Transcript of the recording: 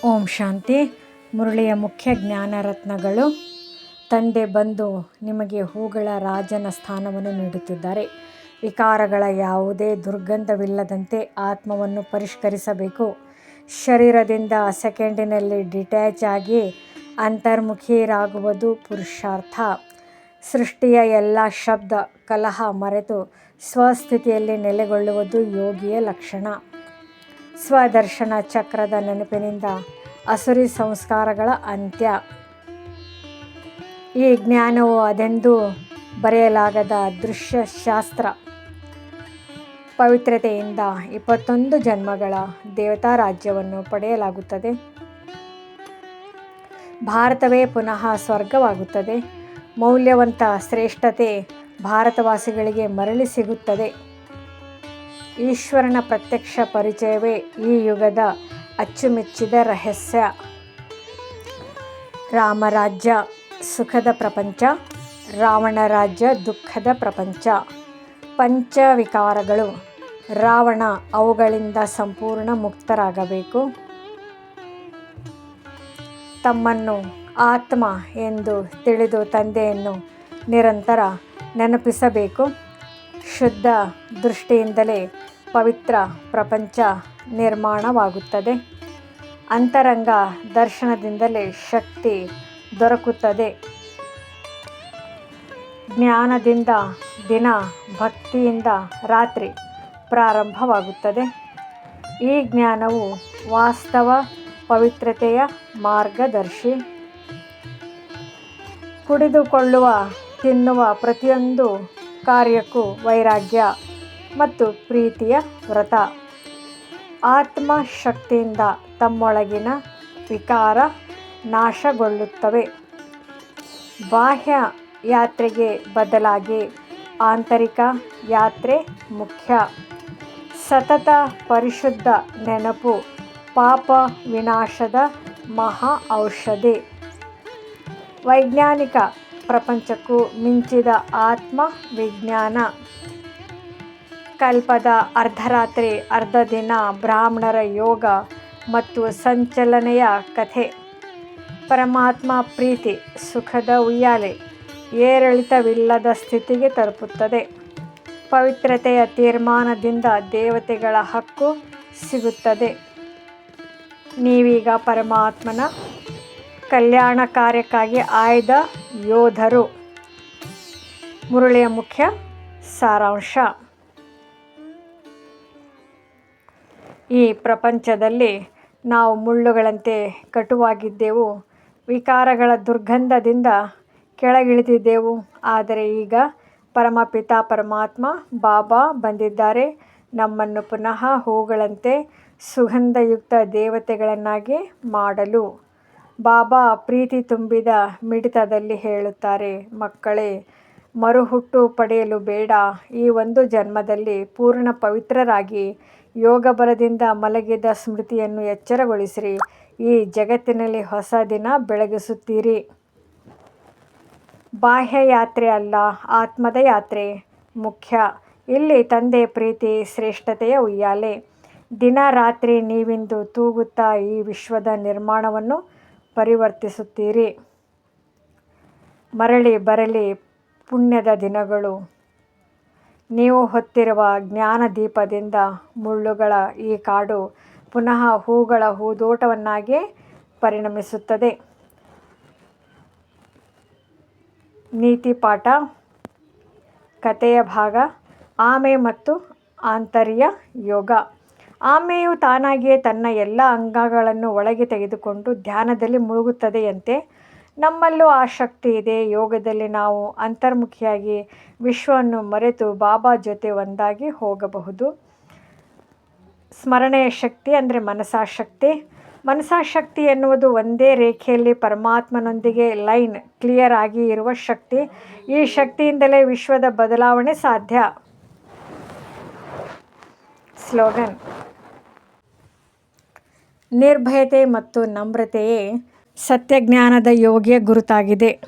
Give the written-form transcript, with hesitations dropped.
ಓಂ ಶಾಂತಿ. ಮುರಳಿಯ ಮುಖ್ಯ ಜ್ಞಾನರತ್ನಗಳು. ತಂದೆ ಬಂದು ನಿಮಗೆ ಹೂಗಳ ರಾಜನ ಸ್ಥಾನವನ್ನು ನೀಡುತ್ತಿದ್ದಾರೆ. ವಿಕಾರಗಳ ಯಾವುದೇ ದುರ್ಗಂಧವಿಲ್ಲದಂತೆ ಆತ್ಮವನ್ನು ಪರಿಷ್ಕರಿಸಬೇಕು. ಶರೀರದಿಂದ ಸೆಕೆಂಡಿನಲ್ಲಿ ಡಿಟ್ಯಾಚ್ ಆಗಿ ಅಂತರ್ಮುಖಿರಾಗುವುದು ಪುರುಷಾರ್ಥ. ಸೃಷ್ಟಿಯ ಎಲ್ಲ ಶಬ್ದ ಕಲಹ ಮರೆತು ಸ್ವಸ್ಥಿತಿಯಲ್ಲಿ ನೆಲೆಗೊಳ್ಳುವುದು ಯೋಗಿಯ ಲಕ್ಷಣ. ಸ್ವದರ್ಶನ ಚಕ್ರದ ನೆನಪಿನಿಂದ ಅಸುರಿ ಸಂಸ್ಕಾರಗಳ ಅಂತ್ಯ. ಈ ಜ್ಞಾನವು ಅದೆಂದೂ ಬರೆಯಲಾಗದ ದೃಶ್ಯಶಾಸ್ತ್ರ. ಪವಿತ್ರತೆಯಿಂದ 21 ಜನ್ಮಗಳ ದೇವತಾ ರಾಜ್ಯವನ್ನು ಪಡೆಯಲಾಗುತ್ತದೆ. ಭಾರತವೇ ಪುನಃ ಸ್ವರ್ಗವಾಗುತ್ತದೆ. ಮೌಲ್ಯವಂತ ಶ್ರೇಷ್ಠತೆ ಭಾರತವಾಸಿಗಳಿಗೆ ಮರಳಿ ಸಿಗುತ್ತದೆ. ಈಶ್ವರನ ಪ್ರತ್ಯಕ್ಷ ಪರಿಚಯವೇ ಈ ಯುಗದ ಅಚ್ಚುಮೆಚ್ಚಿದ ರಹಸ್ಯ. ರಾಮರಾಜ್ಯ ಸುಖದ ಪ್ರಪಂಚ, ರಾವಣ ರಾಜ್ಯ ದುಃಖದ ಪ್ರಪಂಚ. ಪಂಚವಿಕಾರಗಳು. ರಾವಣ ಅವುಗಳಿಂದ ಸಂಪೂರ್ಣ ಮುಕ್ತರಾಗಬೇಕು. ತಮ್ಮನ್ನು ಆತ್ಮ ಎಂದು ತಿಳಿದು ತಂದೆಯನ್ನು ನಿರಂತರ ನೆನಪಿಸಬೇಕು. ಶುದ್ಧ ದೃಷ್ಟಿಯಿಂದಲೇ ಪವಿತ್ರ ಪ್ರಪಂಚ ನಿರ್ಮಾಣವಾಗುತ್ತದೆ. ಅಂತರಂಗ ದರ್ಶನದಿಂದಲೇ ಶಕ್ತಿ ದೊರಕುತ್ತದೆ. ಜ್ಞಾನದಿಂದ ದಿನ, ಭಕ್ತಿಯಿಂದ ರಾತ್ರಿ ಪ್ರಾರಂಭವಾಗುತ್ತದೆ. ಈ ಜ್ಞಾನವು ವಾಸ್ತವ ಪವಿತ್ರತೆಯ ಮಾರ್ಗದರ್ಶಿ. ಕುಡಿದುಕೊಳ್ಳುವ, ತಿನ್ನುವ ಪ್ರತಿಯೊಂದು ಕಾರ್ಯಕ್ಕೂ ವೈರಾಗ್ಯ ಮತ್ತು ಪ್ರೀತಿಯ ವ್ರತ. ಆತ್ಮಶಕ್ತಿಯಿಂದ ತಮ್ಮೊಳಗಿನ ವಿಕಾರ ನಾಶಗೊಳ್ಳುತ್ತವೆ. ಬಾಹ್ಯ ಯಾತ್ರೆಗೆ ಬದಲಾಗಿ ಆಂತರಿಕ ಯಾತ್ರೆ ಮುಖ್ಯ. ಸತತ ಪರಿಶುದ್ಧ ನೆನಪು ಪಾಪ ವಿನಾಶದ ಮಹಾ ಔಷಧಿ. ವೈಜ್ಞಾನಿಕ ಪ್ರಪಂಚಕ್ಕೂ ಮಿಂಚಿದ ಆತ್ಮ ವಿಜ್ಞಾನ. ಕಲ್ಪದ ಅರ್ಧರಾತ್ರಿ ಅರ್ಧ ದಿನ ಬ್ರಾಹ್ಮಣರ ಯೋಗ ಮತ್ತು ಸಂಚಲನೆಯ ಕಥೆ. ಪರಮಾತ್ಮ ಪ್ರೀತಿ ಸುಖದ ಉಯ್ಯಾಲೆ ಏರಿಳಿತವಿಲ್ಲದ ಸ್ಥಿತಿಗೆ ತಲುಪುತ್ತದೆ. ಪವಿತ್ರತೆಯ ತೀರ್ಮಾನದಿಂದ ದೇವತೆಗಳ ಹಕ್ಕು ಸಿಗುತ್ತದೆ. ನೀವೀಗ ಪರಮಾತ್ಮನ ಕಲ್ಯಾಣ ಕಾರ್ಯಕ್ಕಾಗಿ ಆಯ್ದ ಯೋಧರು. ಮುರಳಿಯ ಮುಖ್ಯ ಸಾರಾಂಶ. ಈ ಪ್ರಪಂಚದಲ್ಲಿ ನಾವು ಮುಳ್ಳುಗಳಂತೆ ಕಟುವಾಗಿದ್ದೆವು. ವಿಕಾರಗಳ ದುರ್ಗಂಧದಿಂದ ಕೆಳಗಿಳಿದಿದ್ದೆವು. ಆದರೆ ಈಗ ಪರಮಪಿತ ಪರಮಾತ್ಮ ಬಾಬಾ ಬಂದಿದ್ದಾರೆ ನಮ್ಮನ್ನು ಪುನಃ ಹೂಗಳಂತೆ ಸುಗಂಧಯುಕ್ತ ದೇವತೆಗಳನ್ನಾಗಿ ಮಾಡಲು. ಬಾಬಾ ಪ್ರೀತಿ ತುಂಬಿದ ಮಿಡಿತದಲ್ಲಿ ಹೇಳುತ್ತಾರೆ, ಮಕ್ಕಳೇ, ಮರುಹುಟ್ಟು ಪಡೆಯಲು ಬೇಡ. ಈ ಒಂದು ಜನ್ಮದಲ್ಲಿ ಪೂರ್ಣ ಪವಿತ್ರರಾಗಿ ಯೋಗ ಬಲದಿಂದ ಮಲಗಿದ ಸ್ಮೃತಿಯನ್ನು ಎಚ್ಚರಗೊಳಿಸಿರಿ. ಈ ಜಗತ್ತಿನಲ್ಲಿ ಹೊಸ ದಿನ ಬೆಳಗಿಸುತ್ತೀರಿ. ಬಾಹ್ಯ ಯಾತ್ರೆ ಅಲ್ಲ, ಆತ್ಮದ ಯಾತ್ರೆ ಮುಖ್ಯ. ಇಲ್ಲಿ ತಂದೆ ಪ್ರೀತಿ ಶ್ರೇಷ್ಠತೆಯ ಉಯ್ಯಾಲೆ. ದಿನ ರಾತ್ರಿ ನೀವಿಂದು ತೂಗುತ್ತಾ ಈ ವಿಶ್ವದ ನಿರ್ಮಾಣವನ್ನು ಪರಿವರ್ತಿಸುತ್ತೀರಿ. ಮರಳಿ ಬರಲಿ ಪುಣ್ಯದ ದಿನಗಳು. ನೀವು ಹೊತ್ತಿರುವ ಜ್ಞಾನದೀಪದಿಂದ ಮುಳ್ಳುಗಳ ಈ ಕಾಡು ಪುನಃ ಹೂಗಳ ಹೂದೋಟವನ್ನಾಗಿ ಪರಿಣಮಿಸುತ್ತದೆ. ನೀತಿ ಪಾಠ. ಕಥೆಯ ಭಾಗ. ಆಮೆ ಮತ್ತು ಆಂತರ್ಯ ಯೋಗ. ಆಮೆಯು ತಾನಾಗಿಯೇ ತನ್ನ ಎಲ್ಲ ಅಂಗಗಳನ್ನು ಒಳಗೆ ತೆಗೆದುಕೊಂಡು ಧ್ಯಾನದಲ್ಲಿ ಮುಳುಗುತ್ತದೆಯಂತೆ ನಮ್ಮಲ್ಲೂ ಆ ಶಕ್ತಿ ಇದೆ. ಯೋಗದಲ್ಲಿ ನಾವು ಅಂತರ್ಮುಖಿಯಾಗಿ ವಿಶ್ವವನ್ನು ಮರೆತು ಬಾಬಾ ಜೊತೆ ಒಂದಾಗಿ ಹೋಗಬಹುದು. ಸ್ಮರಣೆಯ ಶಕ್ತಿ ಅಂದರೆ ಮನಸಾಶಕ್ತಿ. ಮನಸಾಶಕ್ತಿ ಎನ್ನುವುದು ಒಂದೇ ರೇಖೆಯಲ್ಲಿ ಪರಮಾತ್ಮನೊಂದಿಗೆ ಲೈನ್ ಕ್ಲಿಯರ್ ಆಗಿ ಇರುವ ಶಕ್ತಿ. ಈ ಶಕ್ತಿಯಿಂದಲೇ ವಿಶ್ವದ ಬದಲಾವಣೆ ಸಾಧ್ಯ. ಸ್ಲೋಗನ್. ನಿರ್ಭಯತೆ ಮತ್ತು ನಮ್ರತೆಯೇ ಸತ್ಯಜ್ಞಾನದ ಯೋಗಿಯ ಗುರುತಾಗಿದೆ.